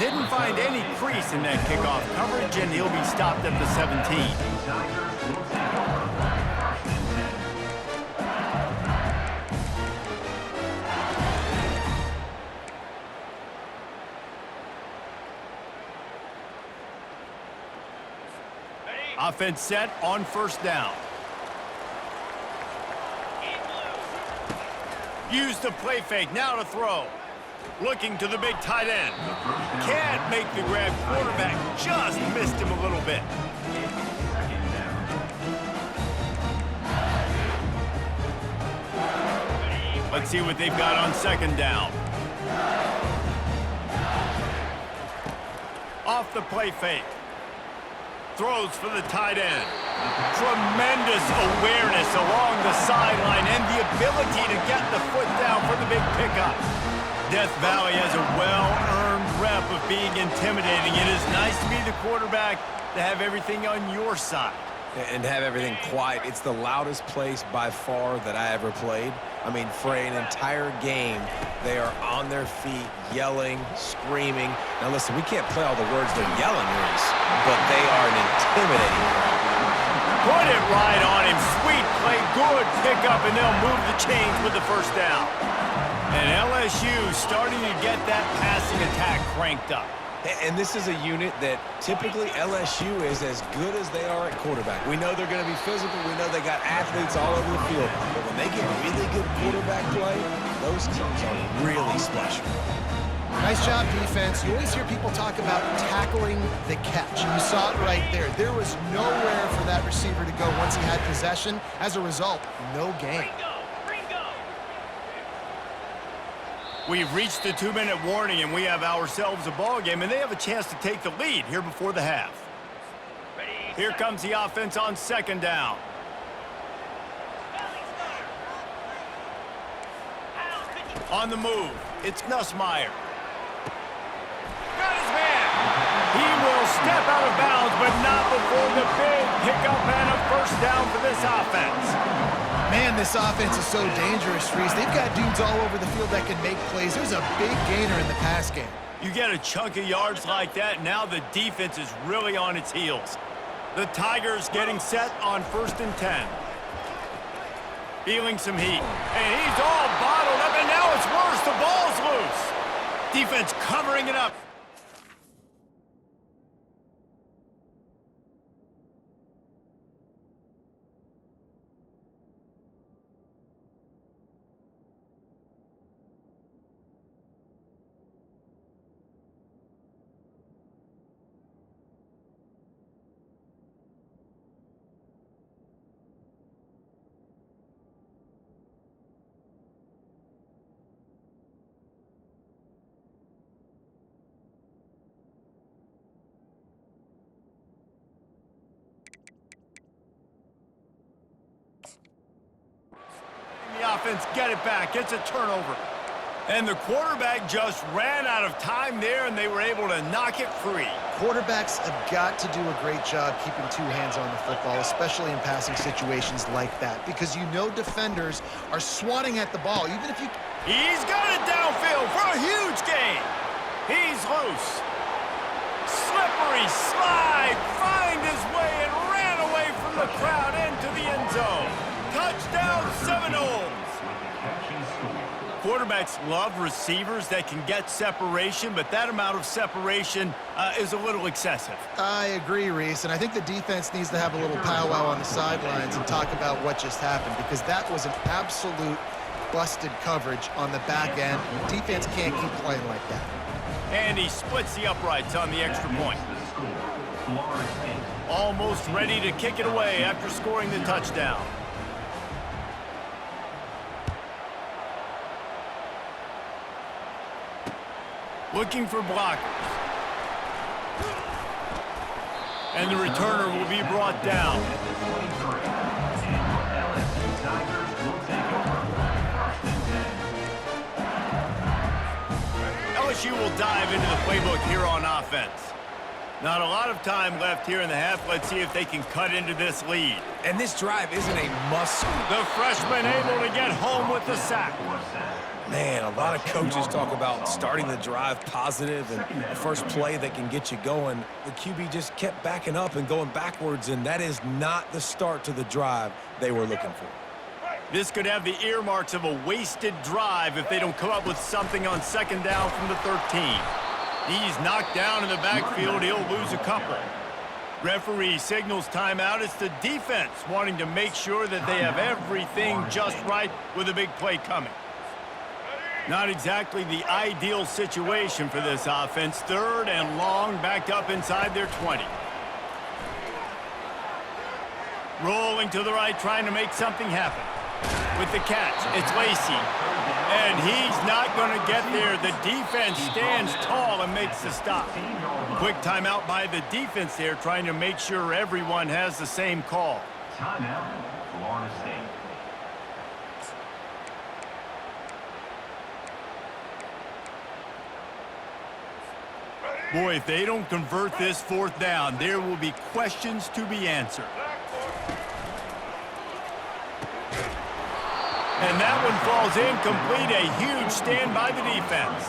Didn't find any crease in that kickoff coverage, and he'll be stopped at the 17. Offense set on first down. Use the play fake, now to throw. Looking to the big tight end. Can't make the grab. Quarterback just missed him a little bit. Let's see what they've got on second down. Off the play fake. Throws for the tight end. Tremendous awareness along the sideline and the ability to get the foot down for the big pickup. Death Valley has a well-earned rep of being intimidating. It is nice to be the quarterback to have everything on your side. And have everything quiet. It's the loudest place by far that I ever played. I mean, for an entire game, they are on their feet, yelling, screaming. Now, listen, we can't play all the words they're yelling, Reese, but they are an intimidating crowd. Put it right on him. Sweet play, good pickup, and they'll move the chains with the first down. And LSU starting to get that passing attack cranked up. And this is a unit that typically LSU is as good as they are at quarterback. We know they're going to be physical. We know they got athletes all over the field. But when they get really good quarterback play, those teams are really special. Nice job, defense. You always hear people talk about tackling the catch. You saw it right there. There was nowhere for that receiver to go once he had possession. As a result, no gain. We've reached the 2-minute warning, and we have ourselves a ball game, and they have a chance to take the lead here before the half. Here comes the offense on second down. On the move, it's Nussmeier. Got his man. He will step out of bounds, but not before the big pickup and a first down for this offense. Man, this offense is so dangerous, Reese. They've got dudes all over the field that can make plays. There's a big gainer in the pass game. You get a chunk of yards like that, now the defense is really on its heels. The Tigers getting set on 1st and 10. Feeling some heat. And he's all bottled up, and now it's worse. The ball's loose. Defense covering it up. Offense get it back, gets a turnover. And the quarterback just ran out of time there, and they were able to knock it free. Quarterbacks have got to do a great job keeping two hands on the football, especially in passing situations like that, because you know defenders are swatting at the ball, even if you... He's got it downfield for a huge gain. He's loose. Slippery slide, find his way and ran away from the crowd into the end zone. Touchdown, Seminoles. Quarterbacks love receivers that can get separation, but that amount of separation is a little excessive. I agree, Reese, and I think the defense needs to have a little powwow on the sidelines and talk about what just happened, because that was an absolute busted coverage on the back end. Defense can't keep playing like that. And he splits the uprights on the extra point. Almost ready to kick it away after scoring the touchdown. Looking for blockers. And the returner will be brought down. LSU will dive into the playbook here on offense. Not a lot of time left here in the half. Let's see if they can cut into this lead. And this drive isn't a must. The freshman able to get home with the sack. Man, a lot of coaches talk about starting the drive positive and the first play that can get you going. The QB just kept backing up and going backwards, and that is not the start to the drive they were looking for. This could have the earmarks of a wasted drive if they don't come up with something on second down from the 13. He's knocked down in the backfield. He'll lose a couple. Referee signals timeout. It's the defense wanting to make sure that they have everything just right with a big play coming. Not exactly the ideal situation for this offense. 3rd and long, backed up inside their 20. Rolling to the right, trying to make something happen. With the catch, it's Lacy. And he's not going to get there. The defense stands tall and makes the stop. Quick timeout by the defense there, trying to make sure everyone has the same call. Timeout, Florida State. Boy, if they don't convert this 4th down, there will be questions to be answered. And that one falls incomplete. A huge stand by the defense.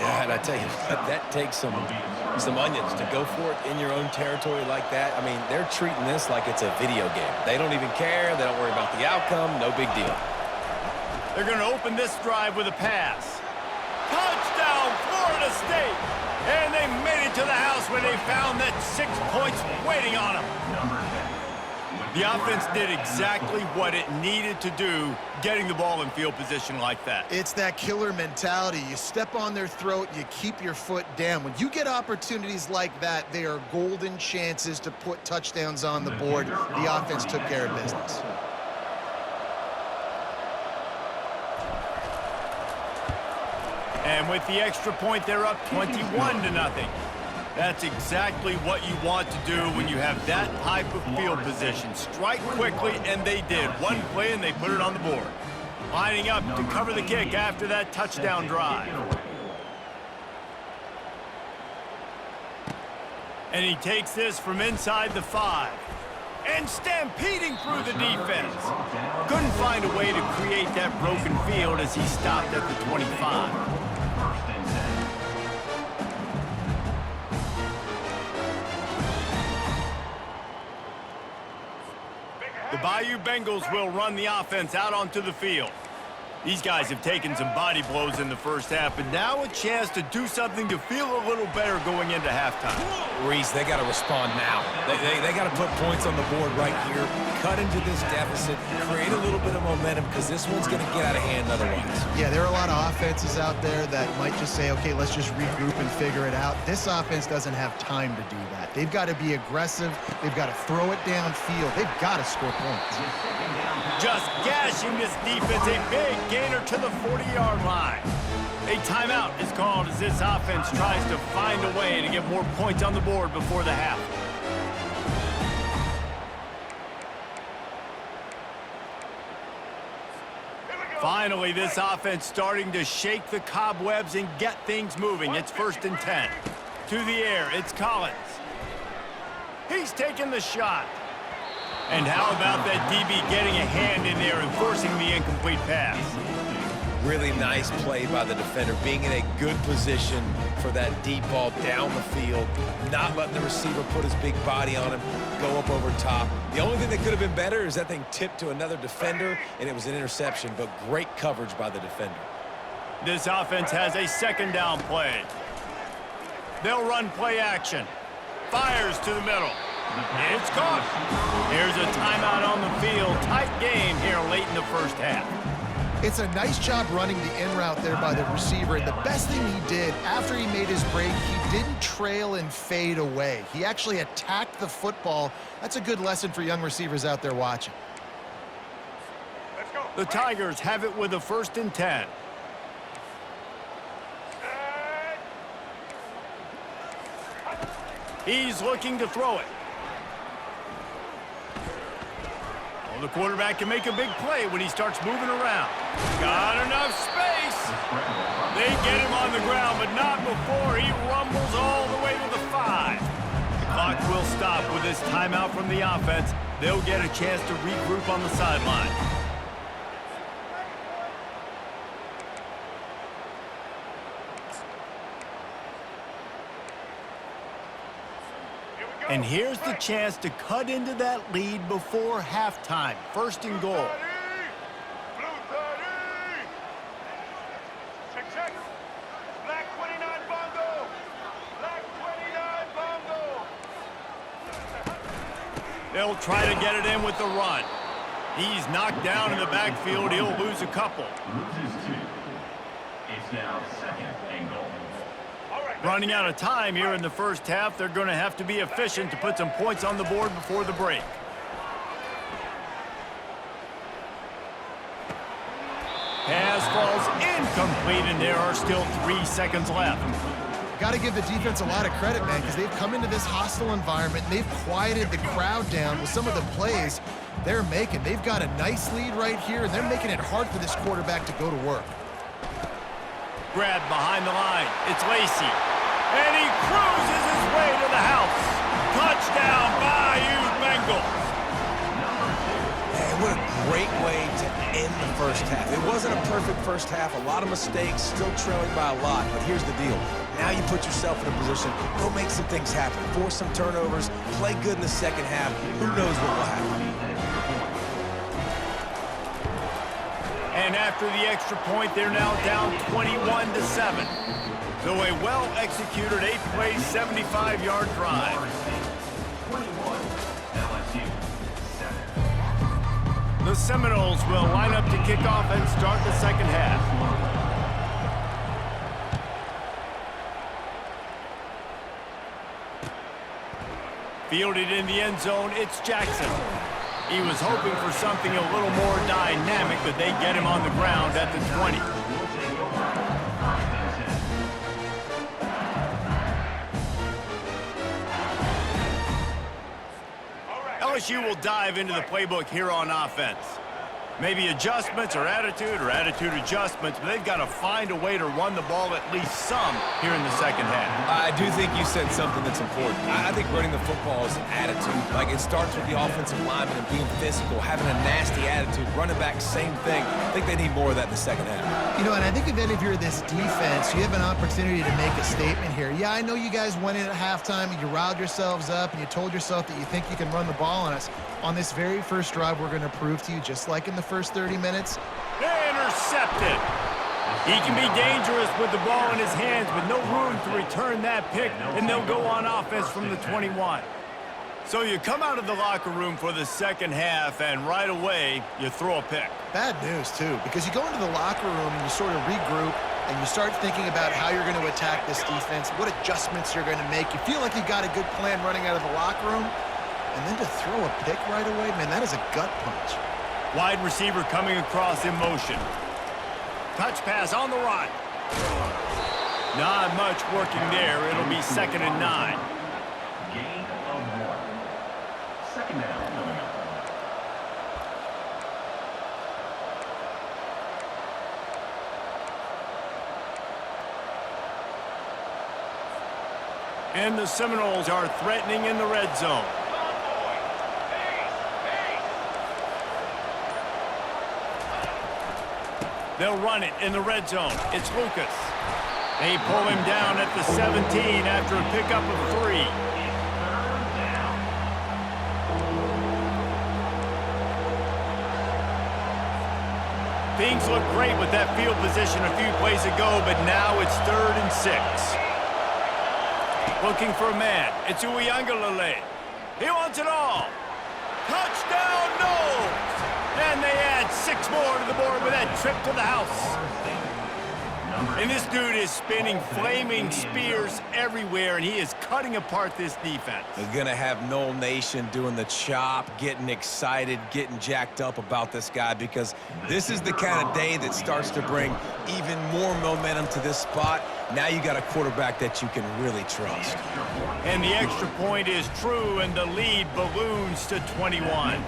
Yeah, and I tell you what, that takes some onions to go for it in your own territory like that. I mean, they're treating this like it's a video game. They don't even care. They don't worry about the outcome. No big deal. They're going to open this drive with a pass. Touchdown, Florida State! And they made it to the house where they found that 6 points waiting on them. The offense did exactly what it needed to do, getting the ball in field position like that. It's that killer mentality. You step on their throat, you keep your foot down. When you get opportunities like that, they are golden chances to put touchdowns on the board. The offense took care of business. And with the extra point, they're up 21-0. That's exactly what you want to do when you have that type of field position. Strike quickly, and they did. One play, and they put it on the board. Lining up to cover the kick after that touchdown drive. And he takes this from inside the 5. And stampeding through the defense. Couldn't find a way to create that broken field as he stopped at the 25. The Bayou Bengals will run the offense out onto the field. These guys have taken some body blows in the first half, but now a chance to do something to feel a little better going into halftime. Reese, they got to respond now. They got to put points on the board right here, cut into this deficit, create a little bit of momentum, because this one's going to get out of hand otherwise. Yeah, there are a lot of offenses out there that might just say, okay, let's just regroup and figure it out. This offense doesn't have time to do that. They've got to be aggressive. They've got to throw it downfield. They've got to score points. Just gashing this defense, a big gainer to the 40-yard line. A timeout is called as this offense tries to find a way to get more points on the board before the half. Finally, this offense starting to shake the cobwebs and get things moving. It's 1st and 10. To the air, it's Collins. He's taking the shot. And how about that DB getting a hand in there and forcing the incomplete pass? Really nice play by the defender, being in a good position for that deep ball down the field, not letting the receiver put his big body on him, go up over top. The only thing that could have been better is that thing tipped to another defender, and it was an interception, but great coverage by the defender. This offense has a 2nd down play. They'll run play action. Fires to the middle. It's caught. Here's a timeout on the field. Tight game here late in the first half. It's a nice job running the in route there by the receiver. And the best thing he did after he made his break, he didn't trail and fade away. He actually attacked the football. That's a good lesson for young receivers out there watching. The Tigers have it with a 1st and 10. He's looking to throw it. Well, the quarterback can make a big play when he starts moving around. Got enough space. They get him on the ground, but not before he rumbles all the way to the 5. stop with this timeout from the offense. They'll get a chance to regroup on the sideline. And here's the chance to cut into that lead before halftime. First and goal. Black 29 Bongo! Black 29 Bongo! They'll try to get it in with the run. He's knocked down in the backfield. He'll lose a couple. Loses 2. It's now second and goal. Running out of time here in the first half. They're going to have to be efficient to put some points on the board before the break. Pass falls incomplete, and there are still 3 seconds left. Got to give the defense a lot of credit, man, because they've come into this hostile environment. They've quieted the crowd down with some of the plays they're making. They've got a nice lead right here, and they're making it hard for this quarterback to go to work. Grab behind the line. It's Lacy. And he cruises his way to the house. Touchdown, Bayou Bengals. Man, what a great way to end the first half. It wasn't a perfect first half. A lot of mistakes, still trailing by a lot. But here's the deal. Now you put yourself in a position, go make some things happen. Force some turnovers, play good in the second half. Who knows what will happen? And after the extra point, they're now down 21-7. So a well-executed 8-play, 75-yard drive. 21. LSU 7. The Seminoles will line up to kick off and start the second half. Fielded in the end zone, it's Jackson. He was hoping for something a little more dynamic, but they get him on the ground at the 20. LSU will dive into the playbook here on offense. Maybe adjustments or attitude adjustments, but they've got to find a way to run the ball at least some here in the second half. I do think you said something that's important. I think running the football is an attitude. Like, it starts with the offensive lineman and being physical, having a nasty attitude. Running back, same thing. I think they need more of that in the second half. You know, and I think if you're this defense, you have an opportunity to make a statement here. Yeah, I know you guys went in at halftime and you riled yourselves up and you told yourself that you think you can run the ball on us. On this very first drive, we're going to prove to you, just like in the first 30 minutes. Intercepted. He can be dangerous with the ball in his hands, but no room to return that pick, and they'll go on offense from the 21. So you come out of the locker room for the second half, and right away, you throw a pick. Bad news, too, because you go into the locker room and you sort of regroup, and you start thinking about how you're going to attack this defense, what adjustments you're going to make. You feel like you've got a good plan running out of the locker room, and then to throw a pick right away, man, that is a gut punch. Wide receiver coming across in motion. Touch pass on the run. Not much working there. It'll be 2nd and 9. Gain of 1. Second down coming up. And the Seminoles are threatening in the red zone. They'll run it in the red zone. It's Lucas. They pull him down at the 17 after a pickup of 3. Things look great with that field position a few plays ago, but now it's 3rd and 6. Looking for a man. It's Uiagalelei. He wants it all. Touchdown, Noles! And they add 6 more to the board with that trip to the house. And this dude is spinning flaming spears everywhere, and he is cutting apart this defense. They're going to have Noel Nation doing the chop, getting excited, getting jacked up about this guy, because this is the kind of day that starts to bring even more momentum to this spot. Now you got a quarterback that you can really trust. And the extra point is true, and the lead balloons to 21.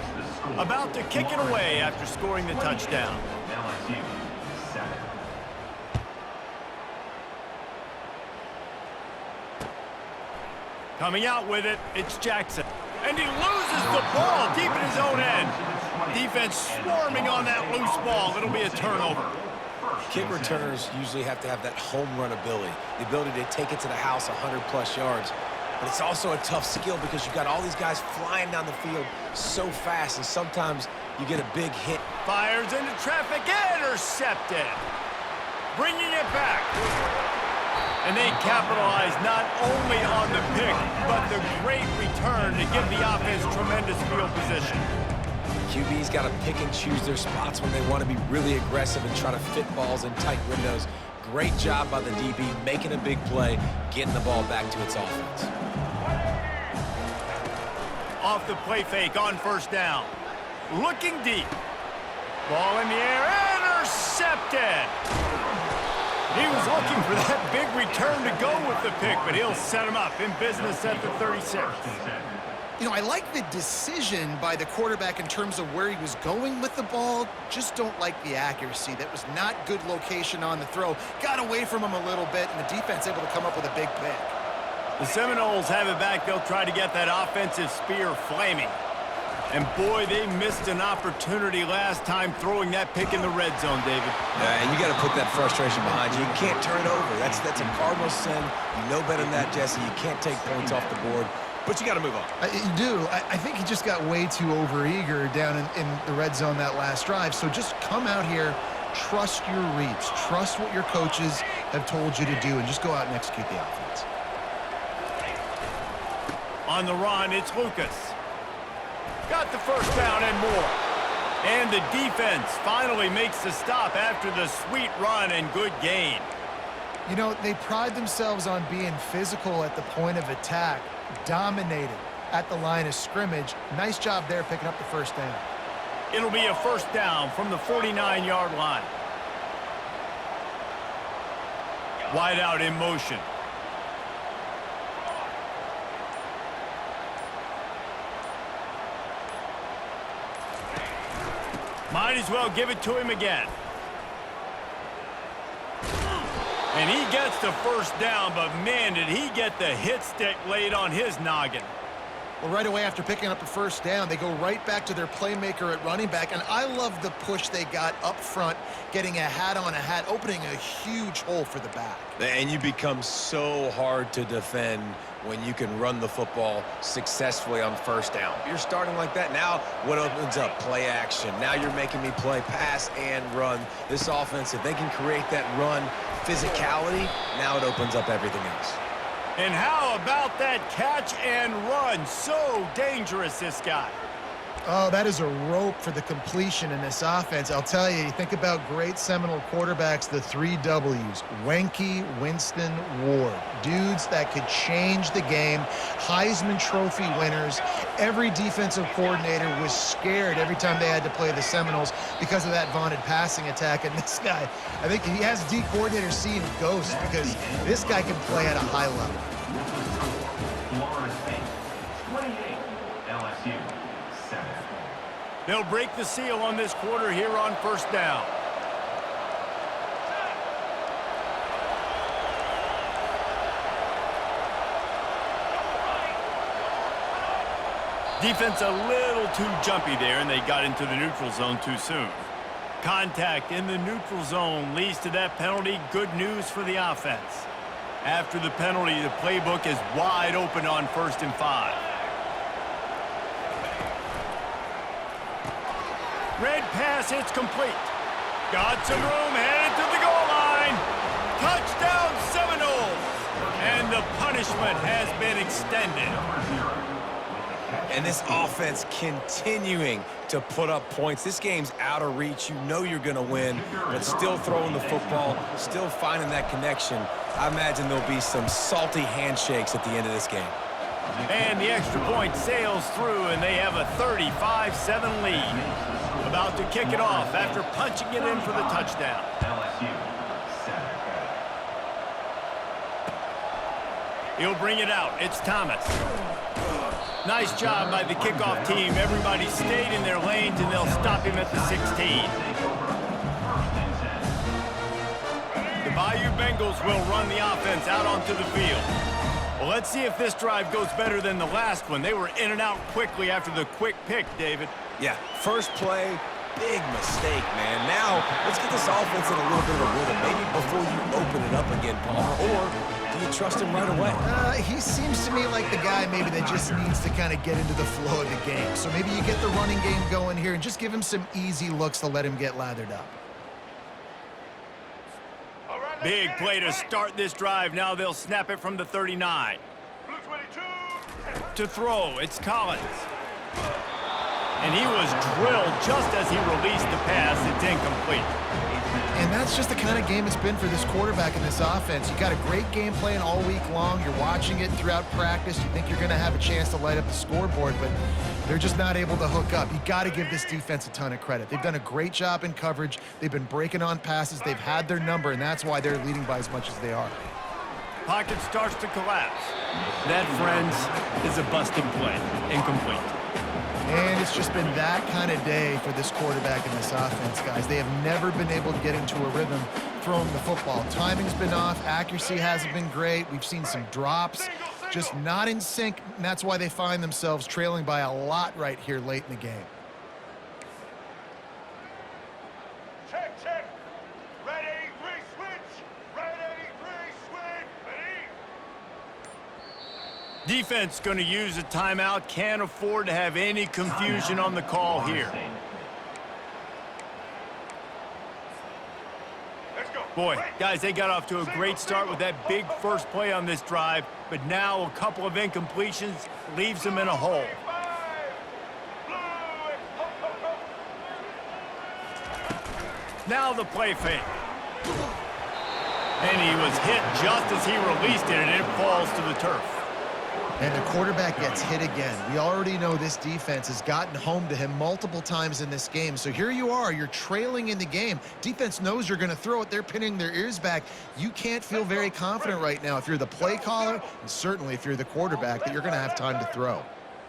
About to kick it away after scoring the touchdown. LSU 7. Coming out with it, it's Jackson. And he loses the ball deep in his own end. Defense swarming on that loose ball. It'll be a turnover. Kick returners usually have to have that home run ability, the ability to take it to the house 100-plus yards. But it's also a tough skill because you've got all these guys flying down the field so fast, and sometimes you get a big hit. Fires into traffic, intercepted. Bringing it back. And they capitalize not only on the pick, but the great return to give the offense tremendous field position. QB's got to pick and choose their spots when they want to be really aggressive and try to fit balls in tight windows. Great job by the DB making a big play, getting the ball back to its offense. Off the play fake on first down. Looking deep. Ball in the air, intercepted. He was looking for that big return to go with the pick, but he'll set him up in business at the 36. You know, I like the decision by the quarterback in terms of where he was going with the ball. Just don't like the accuracy. That was not good location on the throw. Got away from him a little bit, and the defense able to come up with a big pick. The Seminoles have it back. They'll try to get that offensive spear flaming. And boy, they missed an opportunity last time throwing that pick in the red zone, David. Yeah, and you got to put that frustration behind you. You can't turn it over. That's a Cardinal sin. You know better than that, Jesse. You can't take points off the board, but you got to move on. You do. I think he just got way too overeager down in the red zone that last drive. So just come out here, trust your reads, trust what your coaches have told you to do, and just go out and execute the offense. On the run, it's Lucas. Got the first down and more. And the defense finally makes the stop after the sweet run and good gain. You know, they pride themselves on being physical at the point of attack, dominated at the line of scrimmage. Nice job there picking up the first down. It'll be a first down from the 49-yard line. Wide out in motion. Might as well give it to him again. And he gets the first down, but man, did he get the hit stick laid on his noggin. Well, right away after picking up the first down, they go right back to their playmaker at running back, and I love the push they got up front, getting a hat on a hat, opening a huge hole for the back. And you become so hard to defend when you can run the football successfully on first down. You're starting like that. Now what opens up? Play action. Now you're making me play pass and run. This offense, if they can create that run physicality, now it opens up everything else. And how about that catch and run? So dangerous, this guy. Oh, that is a rope for the completion in this offense. I'll tell you, you think about great Seminole quarterbacks, the 3 W's, Wenke, Winston, Ward. Dudes that could change the game, Heisman Trophy winners. Every defensive coordinator was scared every time they had to play the Seminoles because of that vaunted passing attack. And this guy, I think he has D coordinators seeing ghosts because this guy can play at a high level. Florida State, 28. LSU, 7. They'll break the seal on this quarter here on first down. Defense a little too jumpy there, and they got into the neutral zone too soon. Contact in the neutral zone leads to that penalty. Good news for the offense. After the penalty, the playbook is wide open on 1st and 5. Red pass, it's complete. Got some room, headed to the goal line. Touchdown Seminoles. And the punishment has been extended. And this offense continuing to put up points. This game's out of reach. You know you're going to win, but still throwing the football, still finding that connection. I imagine there'll be some salty handshakes at the end of this game. And the extra point sails through, and they have a 35-7 lead. About to kick it off after punching it in for the touchdown. LSU, 7. He'll bring it out. It's Thomas. Nice job by the kickoff team. Everybody stayed in their lanes, and they'll stop him at the 16. The Bayou Bengals will run the offense out onto the field. Well, let's see if this drive goes better than the last one. They were in and out quickly after the quick pick, David. Yeah, first play, big mistake, man. Now, let's get this offense in a little bit of a rhythm, maybe before you open it up again, Palmer. Or do you trust him right away? He seems to me like the guy maybe that just needs to kind of get into the flow of the game. So maybe you get the running game going here and just give him some easy looks to let him get lathered up. All right, let's Big get it, play to Frank. start this drive. Now they'll snap it from the 39. Blue 22. To throw, it's Collins. And he was drilled just as he released the pass. It's incomplete. And that's just the kind of game it's been for this quarterback in this offense. You got a great game plan all week long. You're watching it throughout practice. You think you're going to have a chance to light up the scoreboard, but they're just not able to hook up. You got to give this defense a ton of credit. They've done a great job in coverage. They've been breaking on passes. They've had their number, and that's why they're leading by as much as they are. Pocket starts to collapse. That, friends, is a busted play. Incomplete. And it's just been that kind of day for this quarterback in this offense, guys. They have never been able to get into a rhythm throwing the football. Timing's been off. Accuracy hasn't been great. We've seen some drops, just not in sync, and that's why they find themselves trailing by a lot right here late in the game. Check, check. Red 83, switch. Red 83, switch. Ready? Defense going to use a timeout. Can't afford to have any confusion on the call here. Let's go. Boy, Right. guys, they got off to a great start with that big first play on this drive, but now a couple of incompletions leaves them in a hole. 5. Blue and ho, ho, ho. Now the play fake. And he was hit just as he released it, and it falls to the turf. And the quarterback gets hit again. We already know this defense has gotten home to him multiple times in this game. So here you are, you're trailing in the game. Defense knows you're going to throw it. They're pinning their ears back. You can't feel very confident right now if you're the play caller, and certainly if you're the quarterback, that you're going to have time to throw.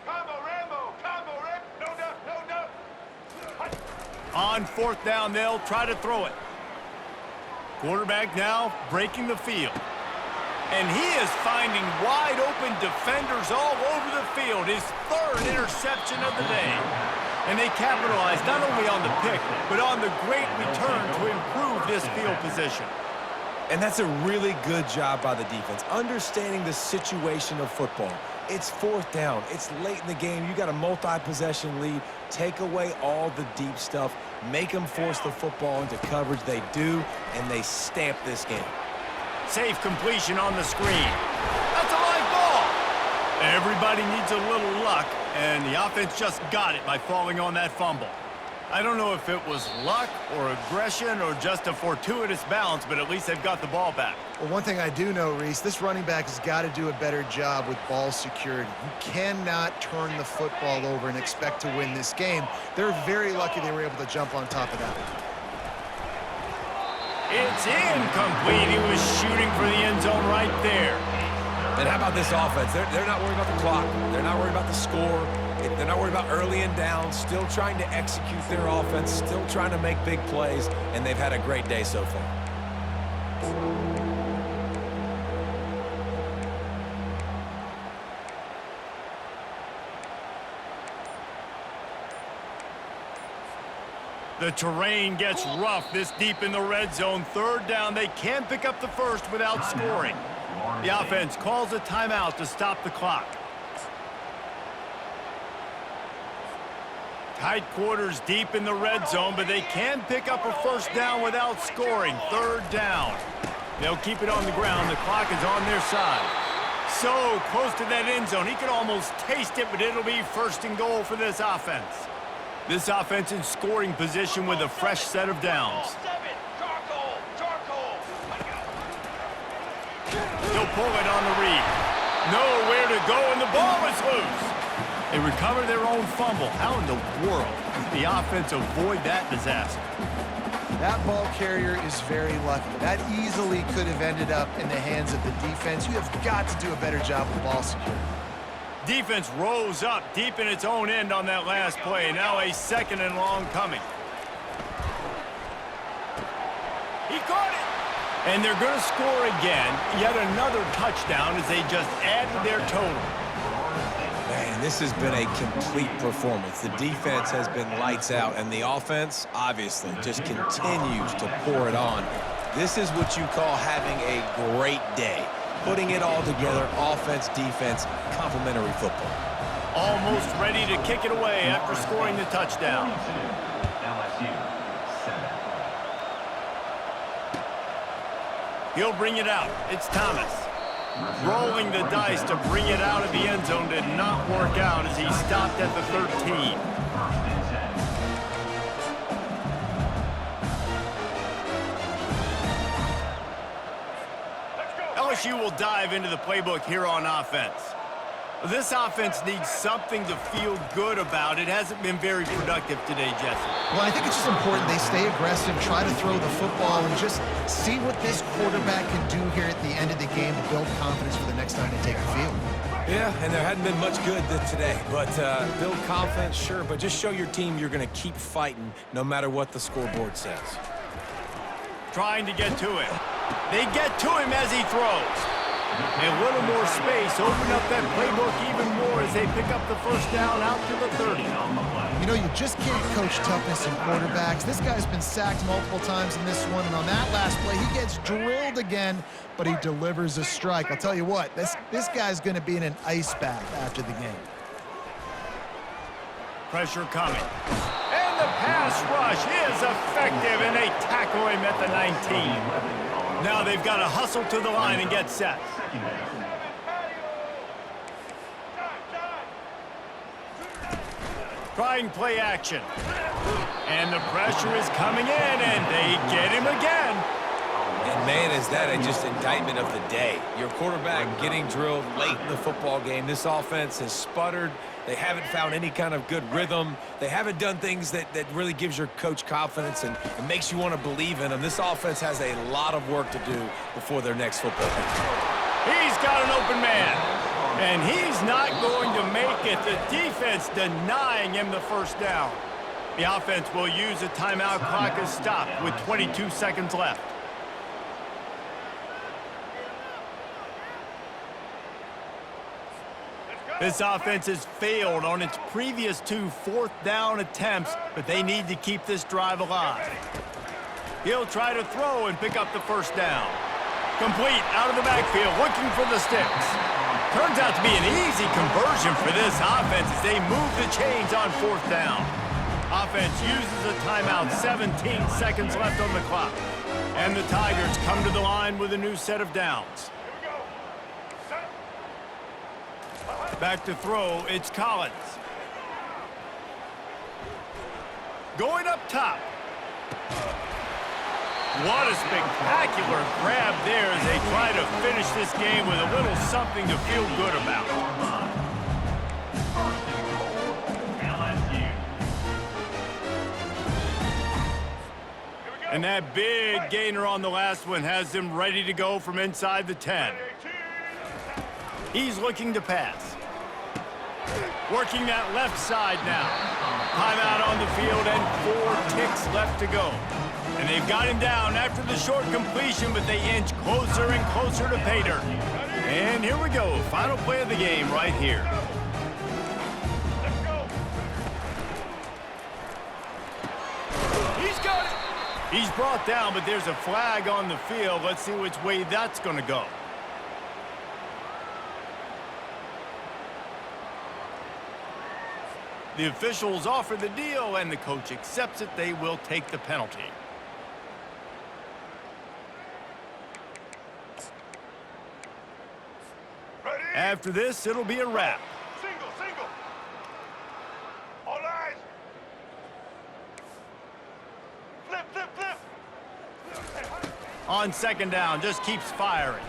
Combo Rambo. Combo Rambo. No doubt, no doubt. On fourth down, they'll try to throw it. Quarterback now breaking the field. And he is finding wide-open defenders all over the field. His third interception of the day. And they capitalize not only on the pick, but on the great return to improve this field position. And that's a really good job by the defense, understanding the situation of football. It's fourth down. It's late in the game. You got a multi-possession lead. Take away all the deep stuff. Make them force the football into coverage. They do, and they stamp this game. Safe completion on the screen. That's a live ball. Everybody needs a little luck, and the offense just got it by falling on that fumble. I don't know if it was luck or aggression or just a fortuitous bounce, but at least they've got the ball back. Well, one thing I do know, Reese, this running back has got to do a better job with ball security. You cannot turn the football over and expect to win this game. They're very lucky they were able to jump on top of that one. It's incomplete. He was shooting for the end zone right there. And how about this offense? They're not worried about the clock. They're not worried about the score. They're not worried about early and down. Still trying to execute their offense. Still trying to make big plays. And they've had a great day so far. The terrain gets rough this deep in the red zone. Third down, they can't pick up the first without scoring. The offense calls a timeout to stop the clock. Tight quarters deep in the red zone, but they can pick up a first down without scoring. Third down. They'll keep it on the ground. The clock is on their side. So close to that end zone. He could almost taste it, but it'll be first and goal for this offense. This offense in scoring position with a fresh set of downs. 7. Charcoal. Charcoal. He'll pull it on the read. Nowhere to go, and the ball is loose. They recover their own fumble. How in the world does the offense avoid that disaster? That ball carrier is very lucky. That easily could have ended up in the hands of the defense. You have got to do a better job with ball security. Defense rose up deep in its own end on that last play. Now a second and long coming. He caught it. And they're going to score again, yet another touchdown as they just added their total. Man, this has been a complete performance. The defense has been lights out, and the offense, obviously, just continues to pour it on. This is what you call having a great day. Putting it all together, offense, defense, complementary football. Almost ready to kick it away after scoring the touchdown. LSU 7. He'll bring it out. It's Thomas. Rolling the dice to bring it out of the end zone did not work out as he stopped at the 13. LSU will dive into the playbook here on offense. This offense needs something to feel good about. It hasn't been very productive today, Jesse. Well, I think it's just important they stay aggressive, try to throw the football, and just see what this quarterback can do here at the end of the game to build confidence for the next time they take the field. Yeah, and there hadn't been much good today. But build confidence, sure, but just show your team you're going to keep fighting no matter what the scoreboard says. Trying to get to him. They get to him as he throws. A little more space, open up that playbook even more as they pick up the first down out to the 30. You know, you just can't coach toughness in quarterbacks. This guy's been sacked multiple times in this one, and on that last play, he gets drilled again, but he delivers a strike. I'll tell you what, this guy's going to be in an ice bath after the game. Pressure coming. And the pass rush is effective, and they tackle him at the 19. Now they've got to hustle to the line and get set. Trying play action. And the pressure is coming in, and they get him again. And man, is that just indictment of the day. Your quarterback getting drilled late in the football game. This offense has sputtered. They haven't found any kind of good rhythm. They haven't done things that really gives your coach confidence and makes you want to believe in them. This offense has a lot of work to do before their next football game. He's got an open man, and he's not going to make it. The defense denying him the first down. The offense will use a timeout clock as stopped with 22 seconds left. This offense has failed on its previous 2 fourth-down attempts, but they need to keep this drive alive. He'll try to throw and pick up the first down. Complete out of the backfield, looking for the sticks. Turns out to be an easy conversion for this offense as they move the chains on 4th down. Offense uses a timeout, 17 seconds left on the clock. And the Tigers come to the line with a new set of downs. Back to throw, it's Collins. Going up top. What a spectacular grab there as they try to finish this game with a little something to feel good about. And that big gainer on the last one has them ready to go from inside the 10. He's looking to pass. Working that left side now. Timeout on the field and 4 ticks left to go. And they've got him down after the short completion, but they inch closer and closer to pay dirt. And here we go. Final play of the game right here. He's got it. He's brought down, but there's a flag on the field. Let's see which way that's going to go. The officials offer the deal, and the coach accepts it. They will take the penalty. Ready? After this, it'll be a wrap. Single, single. All eyes. Flip, flip, flip. On 2nd down, just keeps firing.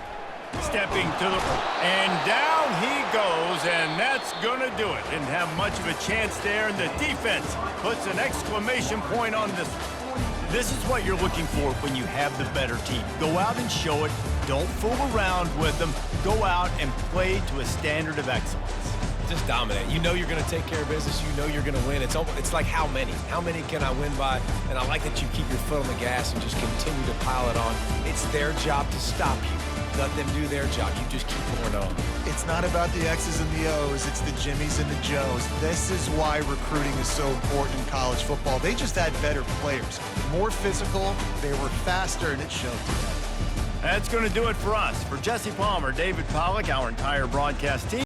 Stepping to the... And down he goes, and that's going to do it. Didn't have much of a chance there, and the defense puts an exclamation point on this. This is what you're looking for when you have the better team. Go out and show it. Don't fool around with them. Go out and play to a standard of excellence. just dominate. You know you're going to take care of business. You know you're going to win. It's like how many? How many can I win by? And I like that you keep your foot on the gas and just continue to pile it on. It's their job to stop you. Let them do their job. You just keep pouring on. It's not about the X's and the O's. It's the Jimmies and the Joes. This is why recruiting is so important in college football. They just had better players, more physical, they were faster, and it showed today. That's going to do it for us. For Jesse Palmer, David Pollack, our entire broadcast team.